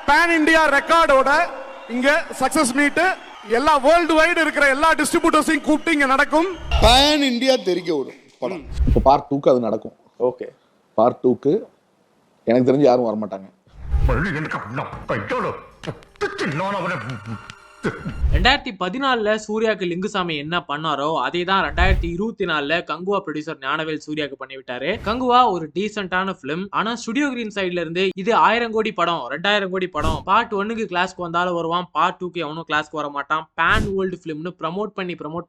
Pan India ரெக்கார்டோட இங்க success meet எல்லா world wide இருக்கிற எல்லா டிஸ்ட்ரிபியூட்டர்ஸையும் கூப்பிட்டு இங்க நடக்கும். பேன் இந்தியா தெரிக்க விடும் படம். இப்போ பார்ட் 2க்கு அது நடக்கும். ஓகே, பார்ட் 2க்கு எனக்கு தெரிஞ்சு யாரும் வரமாட்டாங்க. 2014 சூர்யாக்கு லிங்குசாமி என்ன பண்ணாரோ அதே தான் 2024 கங்குவா ப்ரொடியூசர் ஞானவேல் சூர்யாக்கு பண்ணிவிட்டாரு. கங்குவா ஒரு டீசென்டான பிலிம். ஆனா ஸ்டுடியோ கிரீன் சைட்ல இருந்து இது 1000 கோடி படம், 2000 கோடி படம், பார்ட் 1க்கு கிளாஸ்க்கு வந்தாலும் வருவான், பார்ட் 2க்கு எவனும் கிளாஸ்க்கு வர மாட்டான், பேன் வேர்ல்டு பிலிம்னு ப்ரமோட்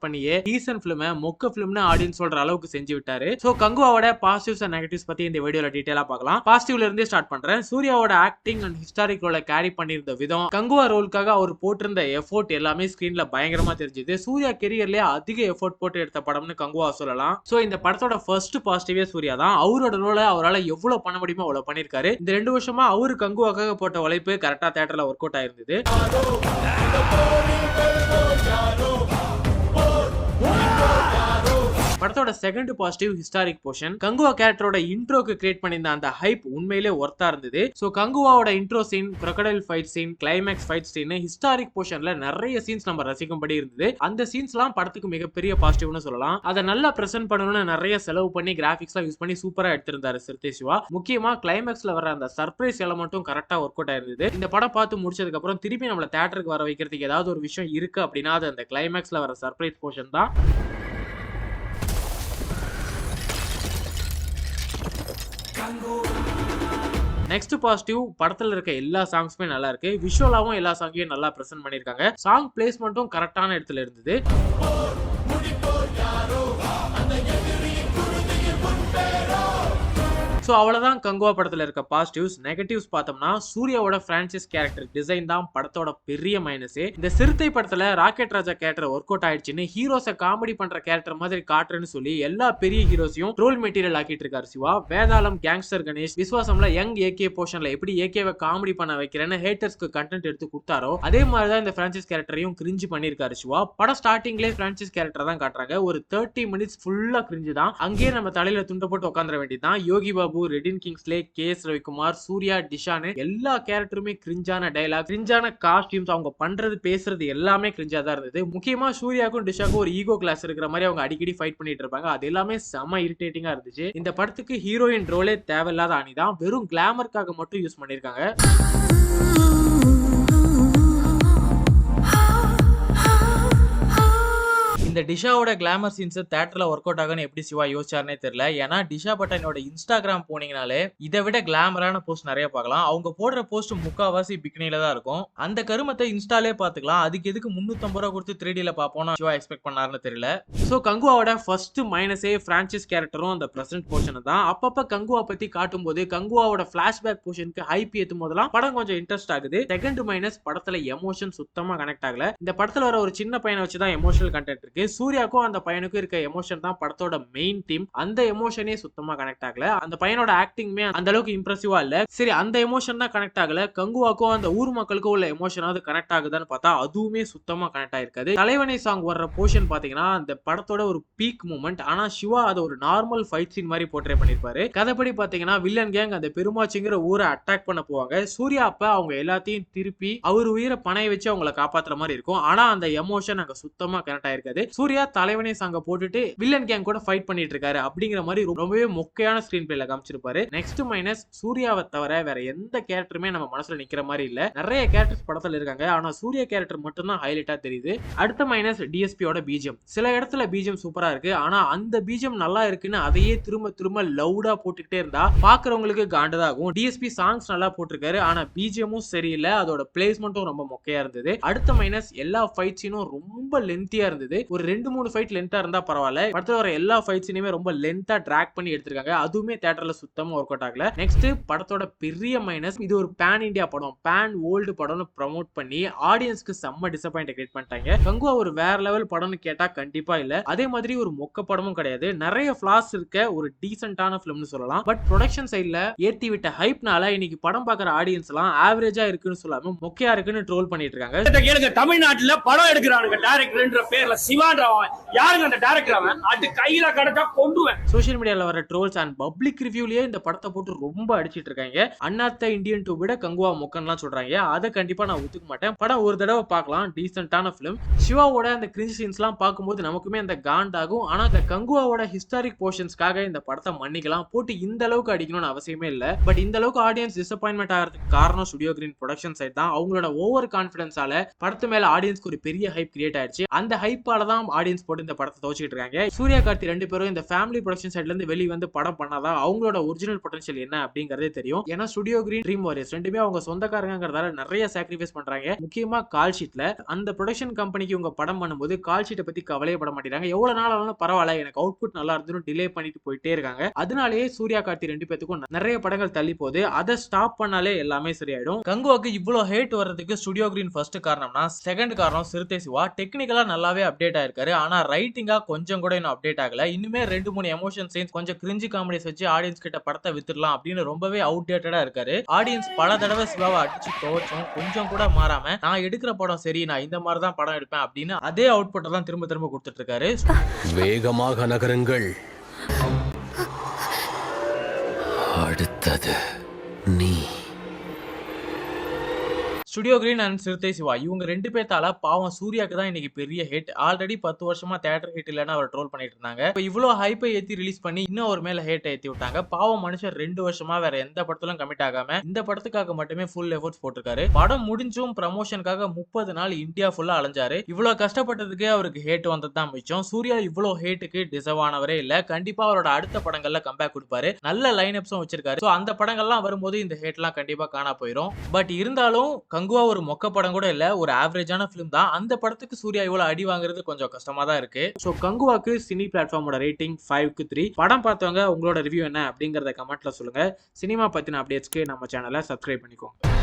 பண்ணியே டீசென்ட் பிலிமை மொக்க பிலிம்னு ஆடியன்ஸ் சொல்ற அளவுக்கு செஞ்சு விட்டாரு. சோ கங்குவாவோட பாசிட்டிவ்ஸ் அண்ட் நெகட்டிவ்ஸ் பத்தி இந்த வீடியோல டீடைலா பார்க்கலாம். பாசிட்டிவ்ல இருந்தே ஸ்டார்ட் பண்றேன். சூர்யாவோட ஆக்டிங் அண்ட் ஹிஸ்டாரிக் ரோலை கேரி பண்ணியிருந்த விதம், கங்குவா ரோலுக்காக அவர் போட்டிருந்த எஃபோர்ட் எல்லாமே ஸ்கிரீன்ல பயங்கரமா தெரிஞ்சது. சூர்யா கெரியர்லயே அதிக எஃபோர்ட் போட்டு எடுத்த படம்னு கங்குவா சொல்லலாம். சோ இந்த படத்தோட ஃபர்ஸ்ட் பாசிட்டிவே சூர்யா தான். அவரோட ரோலை அவரால் எவ்வளவு பண்ண முடியுமோ அவ்வளவு பண்ணிருக்காரு. இந்த 2 வருஷமா அவரு கங்குவாக்காக போட்ட உழைப்பு கரெக்டா தியேட்டர்ல ஒர்க் அவுட் ஆயிருந்தது. படத்தோட second positive historic portion. Kanguva கேரக்டரோட இன்ட்ரோக்கு கிரியேட் பண்ணியிருந்த அந்த ஹைப் உண்மையிலே ஒர்த்தா இருந்தது. சோ கங்குவாவோட intro scene, crocodile fight scene, climax fight scene, historic போர்ஷன்ல நிறைய சீன்ஸ் நம்ம ரசிக்கும்படி இருந்தது. அந்த சீன்ஸ்லாம் படத்துக்கு மிகப்பெரிய பாசிட்டிவ்னு சொல்லலாம். அதை நல்லா பிரசன்ட் பண்ணணும்னு நிறைய செலவு பண்ணி கிராபிக்ஸ்லாம் யூஸ் பண்ணி சூப்பரா எடுத்திருந்தாரு சிறுத்தை சிவா. முக்கியமா கிளைமேக்ஸ்ல வர அந்த சர்ப்ரைஸ் எலமெண்ட்டும் கரெக்டா ஒர்க் அவுட் ஆயிருந்தது. இந்த படம் பார்த்து முடிச்சதுக்கு அப்புறம் திருப்பி நம்மள தியேட்டருக்கு வர வைக்கிறதுக்கு ஏதாவது ஒரு விஷயம் இருக்கு அப்படின்னா அது அந்த கிளைமேக்ஸ்ல வர சர்ப்ரைஸ் போர்ஷன் தான். நெக்ஸ்ட் பாசிட்டிவ், படத்துல இருக்க எல்லா சாங்ஸுமே நல்லா இருக்கு. விஷுவலாவும் எல்லா சாங்கையும் நல்லா பிரசன்ட் பண்ணிருக்காங்க. சாங் பிளேஸ்மெண்ட்டும் கரெக்டான இடத்துல இருந்தது. சோ அவ்வளவுதான் கங்குவா படத்துல இருக்க பாசிட்டிவ்ஸ். நெகட்டிவ்ஸ் பார்த்தோம்னா சூர்யாவோட பிரான்சிஸ் கேரக்டர் டிசைன் தான் படத்தோட பெரிய மைனஸே. இந்த சிறுத்தை படத்துல ராக்கெட் ராஜா கேரக்டர் ஒர்க் அவுட் ஆயிடுச்சுன்னு ஹீரோஸை காமெடி பண்ற கேரக்டர் மாதிரி காட்டுறேன்னு சொல்லி எல்லா பெரிய ஹீரோஸையும் ட்ரோல் மெட்டீரியல் ஆக்கிட்டு இருக்காரு சிவா. வேதாளம் கேங்ஸ்டர் கணேஷ், விஸ்வாசம்ல யங் ஏகே போர்ஷன்ல எப்படி ஏகேவை காமெடி பண்ண வைக்கிறேன்னு ஹேட்டர்ஸ்க்கு கண்டென்ட் எடுத்து கொடுத்தாரோ அதே மாதிரிதான் இந்த பிரான்சிஸ் கேரக்டரையும் கிரிஞ்சு பண்ணிருக்காரு சிவா. படம் ஸ்டார்டிங்லேயே பிரான்சிஸ் கேரக்டர் தான் காட்டுறாங்க. ஒரு 30 மினிட்ஸ் ஃபுல்லா கிரிஞ்சு தான். அங்கேயே நம்ம தலையில துண்ட போட்டு உட்காந்துட வேண்டியதுதான். யோகி பாபு, ரெடின் கிங்ஸ்லே, கேஎஸ் ரவிக்குமார், சூர்யா, டிஷானு எல்லா கேரக்டருமே கிரிஞ்சான டைலாக், கிரிஞ்சான காஸ்டியூம்ஸ், அவங்க பண்றது பேசுறது எல்லாமே கிரிஞ்சா தான் இருந்தது. முக்கியமா சூர்யாக்கும் டிஷாக்கும் ஒரு ஈகோ கிளாஸ் இருக்கிற மாதிரி அவங்க அடிக்கடி ஃபைட் பண்ணிட்டு இருப்பாங்க. அது எல்லாமே செம இரிட்டேட்டிங்கா இருந்துச்சு. இந்த படத்துக்கு ஹீரோயின் ரோலே தேவையில்லாத அணிதான், வெறும் கிளாமருக்காக மட்டும் யூஸ் பண்ணிருக்காங்க. இந்த டிஷாவோட கிளாமர் சீன்ஸ் தியேட்டர்ல ஒர்க் அவுட் ஆகுன்னு எப்படி சிவா யோசிச்சாருனே தெரியல. ஏன்னா டிஷா பட்டனோட இன்ஸ்டாகிராம் போனீங்கனாலே இதை விட கிளாமரான போஸ்ட் நிறைய பார்க்கலாம். அவங்க போடுற போஸ்ட் முக்காவாசி பிக்னில தான் இருக்கும். அந்த கருமத்தை இன்ஸ்டாலே பாத்துக்கலாம். அதுக்கு எதுக்கு 350 ரூபா கொடுத்து 3Dல பாப்போம்னு சிவா எக்ஸ்பெக்ட் பண்ணாருன்னு தெரியல. சோ கங்குவாவோட ஃபர்ஸ்ட் மைனஸே பிரான்சிஸ் கேரக்டரும் அந்த பிரசன்ட் போர்ஷன் தான். அப்பப்ப கங்குவா பத்தி காட்டும் போது கங்குவாவோட பிளாஷ்பேக் போர்ஷனுக்கு ஹைப் ஏத்தும் போதெல்லாம் படம் கொஞ்சம் இன்ட்ரெஸ்ட் ஆகுது. செகண்ட் மைனஸ், படத்துல எமோஷன் சுத்தமா கனெக்ட் ஆகல. இந்த படத்துல வர ஒரு சின்ன பையனை வச்சுதான் எமோஷனல் கண்டென்ட் இருக்கு. சூர்யாக்கும் அந்த பையனுக்கும் இருக்க எமோஷன் தான் படத்தோட மெயின் தீம். அந்த எமோஷனே சுத்தமா கனெக்ட் ஆகல. அந்த பையனோட ஆக்டிங்குமே அந்த அளவுக்கு இம்ப்ரெசிவா இல்ல. சரி, அந்த எமோஷன் தான் கனெக்ட் ஆகல, கங்குவாக்கும் அந்த ஊர் மக்களுக்கும் உள்ள எமோஷனாவது கனெக்ட் ஆகுதான்னு பார்த்தா அதுவுமே சுத்தமா கனெக்ட் ஆயிருக்காது. தலைவனை சாங் வர்ற போர்ஷன் பாத்தீங்கன்னா அந்த படத்தோட ஒரு பீக் மூமெண்ட். ஆனா சிவா அதை ஒரு நார்மல் ஃபைட் சீன் மாதிரி போர்ட்ரே பண்ணிருப்பாரு. கதைப்படி பாத்தீங்கன்னா வில்லன் கேங் அந்த பெருமாச்சிங்கிற ஊரை அட்டாக் பண்ண போவாங்க. சூர்யா அப்ப அவங்க எல்லாத்தையும் திருப்பி அவர் உயிரை பணைய வச்சு அவங்களை காப்பாத்துற மாதிரி இருக்கும். ஆனா அந்த எமோஷன் அங்க சுத்தமா கனெக்ட் ஆயிருக்காது. சூர்யா தலைவனே சாங்க போட்டுட்டு வில்லன் கேங் கூட ஃபைட் பண்ணிட்டு இருக்காரு அப்படிங்கிற மாதிரி ரொம்பவே மொக்கையான ஸ்கிரீன் பிளேல காமிச்சிருப்பாரு. நெக்ஸ்ட் மைனஸ், சூர்யாவை தவிர வேற எந்த கேரக்டருமே நம்ம மனசுல நிக்கிற மாதிரி இல்ல. நிறைய கேரக்டர்ஸ் படத்துல இருக்காங்க, ஆனா சூர்யா கேரக்டர் மட்டும் தான் ஹைலைட்டா தெரியுது. அடுத்த மைனஸ், டிஎஸ்பியோட பிஜிஎம். சில இடத்துல பிஜிஎம் சூப்பரா இருக்கு, ஆனா அந்த பிஜிஎம் நல்லா இருக்குன்னு அதையே திரும்ப திரும்ப லவுடா போட்டுக்கிட்டே இருந்தா பாக்குறவங்களுக்கு காண்டதாகும். டிஎஸ்பி சாங்ஸ் நல்லா போட்டிருக்காரு, ஆனா பிஜிஎமும் சரியில்லை, அதோட பிளேஸ்மெண்ட்டும் ரொம்ப மொக்கையா இருந்தது. அடுத்த மைனஸ், எல்லா ஃபைட் சீனும் ரொம்ப லென்த்தியா இருந்தது. ஒரு 2-3 ஃபைட் லென்த்தா இருந்தா பரவாயில்ல. படத்துல வர எல்லா ஃபைட் சீனுமே ரொம்ப லென்த்தா டிராக் பண்ணி எடுத்திருக்காங்க. அதுவுமே தியேட்டர்ல சுத்தமா ஒர்க் அவுட் ஆகல. நெக்ஸ்ட், படத்தோட பெரிய மைனஸ், இது ஒரு பேன் இந்தியா படம், பேன் வேர்ல்டு படம்னு ப்ரோமோட் பண்ணி ஆடியன்ஸ்க்கு செம்ம டிசப்பாயிண்ட் கிரியேட் பண்ணிட்டாங்க. கங்குவா ஒரு வேற லெவல் படம்னு கேட்டா கண்டிப்பா இல்ல. அதே மாதிரி ஒரு மொக்க படமும் கிடையாது. நிறைய ஃபிளாஸ் இருக்க ஒரு டீசென்ட்டான ஃபிலிம்னு சொல்லலாம். பட் ப்ரொடக்ஷன் சைடுல ஏத்தி விட்ட ஹைப்னால இன்னைக்கு படம் பார்க்குற ஆடியன்ஸ் எல்லாம் ஆவரேஜா இருக்குன்னு சொல்லாம மொக்கையா இருக்குன்னு ட்ரோல் பண்ணிட்டு இருக்காங்க. கேளுங்க, தமிழ்நாட்டுல படம் எடுக்கிறானுங்க டைரக்டர்ன்ற பேர்ல சிவா பண்றவன் யாருங்க அந்த டைரக்டர்? அவன் அது கையில கிடைச்சா கொண்டுவேன். சோஷியல் மீடியால வர ட்ரோல்ஸ் அண்ட் பப்ளிக் ரிவ்யூலயே இந்த படத்தை போட்டு ரொம்ப அடிச்சிட்டு இருக்காங்க. அண்ணாத்த இந்தியன் 2 விட கங்குவா மொக்கன்லாம் சொல்றாங்க. அதை கண்டிப்பா நான் ஒத்துக்க மாட்டேன். படம் ஒரு தடவை பார்க்கலாம், டீசென்ட்டான ஃபிலிம். சிவாவோட அந்த கிரிஞ்ச் சீன்ஸ்லாம் பார்க்கும்போது நமக்குமே அந்த காண்டாகும். ஆனா அந்த கங்குவாவோட ஹிஸ்டாரிக் போர்ஷன்ஸ்க்காக இந்த படத்தை மன்னிக்கலாம். போட்டு இந்த அளவுக்கு அடிக்கணும்னு அவசியமே இல்ல. பட் இந்த அளவுக்கு ஆடியன்ஸ் டிசப்பாயின்மெண்ட் ஆகிறதுக்கு காரணம் ஸ்டுடியோ கிரீன் ப்ரொடக்ஷன் சைட் தான். அவங்களோட ஓவர் கான்ஃபிடன்ஸால படத்து மேல ஆடியன்ஸ்க்கு ஒரு பெரிய ஹைப் கிரியேட் ஆயிடுச்சு. அந்த ஹைப்பால தான் ஆடியன்ஸ் போட்டு இந்த படத்தை துவச்சிட்டு இருக்காங்க. சூர்யா கார்த்தி ரெண்டு பேரும் இந்த ஃபேமிலி ப்ரொடக்ஷன் சைட்ல இருந்து வெளியே வந்து படம் பண்ணாதான் அவங்களோட ஒரிஜினல் பொட்டன்ஷியல் என்ன அப்படிங்கறதே தெரியும். ஏன்னா ஸ்டுடியோ கிரீன், ட்ரீம் வாரியர்ஸ் ரெண்டுமே அவங்க சொந்தக்காரங்கிறதால நிறைய சாக்ரிஃபைஸ் பண்றாங்க. முக்கியமா கால் ஷீட்ல அந்த ப்ரொடக்ஷன் கம்பெனிக்கு இவங்க படம் பண்ணும்போது கால் ஷீட்டை பத்தி கவலையப்பட மாட்டேங்கிறாங்க. எவ்வளவு நாள் ஆனாலும் பரவாயில்ல, எனக்கு அவுட்புட் நல்லா இருந்தும் டிலே பண்ணிட்டு போயிட்டே இருக்காங்க. அதனாலேயே சூர்யா கார்த்தி ரெண்டு பேத்துக்கும் நிறைய படங்கள் தள்ளி போகுது. அதை ஸ்டாப் பண்ணாலே எல்லாமே சரியாயிடும். கங்குவாக்கு இவ்வளவு ஹேட் வர்றதுக்கு ஸ்டுடியோ கிரீன் ஃபர்ஸ்ட் காரணம்னா, செகண்ட் காரணம் சிறுத்தை சிவா. டெக்னிக்கலா நல்லாவே அப்டேட் ஆயிருக்காரு. ஆனா ரைட்டிங்கா கொஞ்சம் கூட இன்னும் அப்டேட் ஆகல. இன்னுமே 2-3 எமோஷன் சீன்ஸ், கொஞ்சம் கிரிஞ்சி காமெடிஸ் வச்சு ஆடியன்ஸ் கிட்ட படத்தை வித்துடலாம் அப்படின்னு ரொம்பவே அவுடேட்டடா இருக்காரு. ஆடியன்ஸ் பல தடவை சிவாவை அடிச்சு துவச்சும் கொஞ்சம் கூட மாறாம, நான் எடுக்கிற படம் சரி, நான் இந்த மாதிரி தான் படம் எடுப்பேன் அப்படின்னு அதே அவுட்புட்டை தான் திரும்ப திரும்ப கொடுத்துட்டு இருக்காரு. வேகமாக நகருங்கள், அடுத்தது நீ. Studio green and Siruthai Siva இவங்க ரெண்டு பேர்த்தால பாவம் சூர்யாக்கு தான் இன்னைக்கு பெரிய ஹிட். ஆல்ரெடி 10 வருஷமா தியேட்டர் ஹிட் இல்லைன்னு அவர் ட்ரோல் பண்ணிட்டு இருந்தாங்க. இப்போ இவ்வளவு ஹைப்பை ஏத்தி ரிலீஸ் பண்ணி இன்னும் ஒரு மேல ஹேட் ஏத்தி விட்டாங்க. பாவம் மனுஷன் 2 வருஷமா வேற எந்த படத்திலும் கமிட் ஆகாம இந்த படத்துக்காக மட்டுமே ஃபுல் எஃபோர்ட்ஸ் போட்டிருக்காரு. படம் முடிஞ்சும் ப்ரமோஷனுக்காக 30 நாள் இந்தியா ஃபுல்லா அலைஞ்சாரு. இவ்வளவு கஷ்டப்பட்டதுக்கே அவருக்கு ஹேட் வந்தது தான் மிச்சம். சூர்யா இவ்வளவு ஹேட்டுக்கு டிசர்வ் ஆனவரே இல்ல. கண்டிப்பா அவரோட அடுத்த படங்கள்ல கம்பேக் கொடுப்பாரு. நல்ல லைன் அப்ஸும் வச்சிருக்காரு. ஸோ அந்த படங்கள்லாம் வரும்போது இந்த ஹேட்லாம் கண்டிப்பா காணா போயிடும். பட் இருந்தாலும் கங்குவா ஒரு மொக்க படம் கூட இல்ல, ஒரு ஆவரேஜான ஃபிலிம் தான். அந்த படத்துக்கு சூர்யா இவ்வளவு அடி வாங்குறது கொஞ்சம் கஷ்டமா தான் இருக்கு. சோ கங்குவாக்கு சினி பிளாட்ஃபார்மோட ரேட்டிங் 5-3. படம் பார்த்தவங்க உங்களோட ரிவ்யூ என்ன அப்படிங்கறத கமெண்ட்ல சொல்லுங்க. சினிமா பத்தின அப்டேட்ஸ்க்கு நம்ம சேனலை சப்ஸ்கிரைப் பண்ணிக்கோங்க.